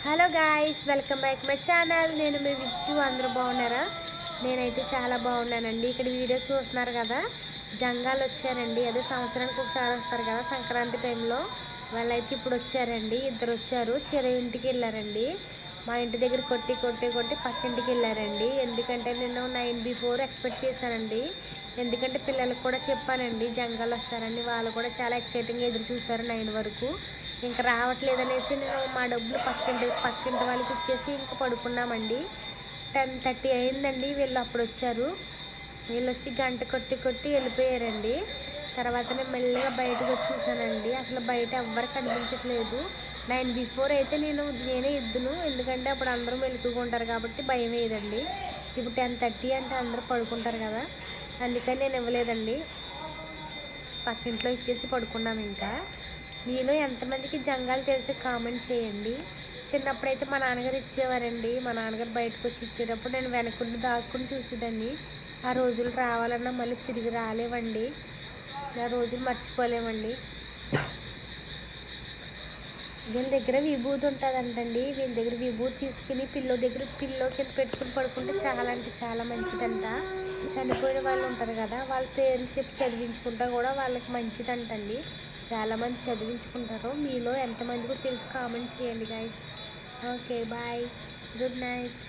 Hello guys, welcome back my channel. నేను మీ విచ్చు. అందరూ బాగున్నారా? నేనైతే చాలా బాగున్నానండి. ఇక్కడ వీడియో చూస్తున్నారు కదా, జంగాలు వచ్చారండి. అదే సంవత్సరానికి ఒకసారి వస్తారు కదా, సంక్రాంతి టైంలో. వాళ్ళైతే ఇప్పుడు వచ్చారండి. ఇద్దరు వచ్చారు. చెరువు ఇంటికి వెళ్ళారండి. మా ఇంటి దగ్గర కొట్టి కొట్టి కొట్టి పక్కింటికి వెళ్ళారండి. ఎందుకంటే నేను 9 బిఫోర్ ఎక్స్పెక్ట్ చేశానండి. ఎందుకంటే పిల్లలకు కూడా చెప్పానండి జంగాలు వస్తారండి. వాళ్ళు కూడా చాలా ఎక్సైటింగ్గా ఎదురు చూస్తారు 9 వరకు. ఇంకా రావట్లేదు అనేసి నేను మా డబ్బులు పక్కింటి వాళ్ళకి ఇచ్చేసి ఇంకా పడుకున్నామండి. 10:30 అయిందండి. వీళ్ళు అప్పుడు వచ్చారు. వీళ్ళు వచ్చి గంట కొట్టి కొట్టి వెళ్ళిపోయారండి. తర్వాత నేను మెల్లిగా బయటకు వచ్చి చూసానండి. అసలు బయట ఎవ్వరు కనిపించట్లేదు. 9 బిఫోర్ అయితే నేనే ఇద్దును, ఎందుకంటే అప్పుడు అందరూ మెలుకుంటారు కాబట్టి భయం వేయదండి. ఇప్పుడు 10:30 అంటే అందరూ పడుకుంటారు కదా, అందుకని నేను ఇవ్వలేదండి. పక్కింట్లో ఇచ్చేసి పడుకున్నాను. ఇంకా మీలో ఎంతమందికి జంగాలు తెలిసి కామెంట్ చేయండి. చిన్నప్పుడైతే మా నాన్నగారు ఇచ్చేవారండి. మా నాన్నగారు బయటకు వచ్చి ఇచ్చేటప్పుడు నేను వెనకుండా దాక్కుని చూసేదాన్ని. ఆ రోజులు రావాలన్నా మళ్ళీ తిరిగి రాలేవండి. ఆ రోజులు మర్చిపోలేమండి. వీళ్ళ దగ్గర విభూతి ఉంటుందంటండి. వీళ్ళ దగ్గర విభూతి తీసుకుని పిల్లో కింద పెట్టుకుని పడుకుంటే చాలా అంటే చాలా మంచిదంట. చనిపోయిన వాళ్ళు ఉంటారు కదా, వాళ్ళ పేర్లు చెప్పి చదివించుకుంటా కూడా వాళ్ళకి మంచిదంటండి. చాలామంది చదివించుకుంటారు. మీలో ఎంతమందికి తెలిసి కామెంట్ చేయండి guys. Okay, bye, good night.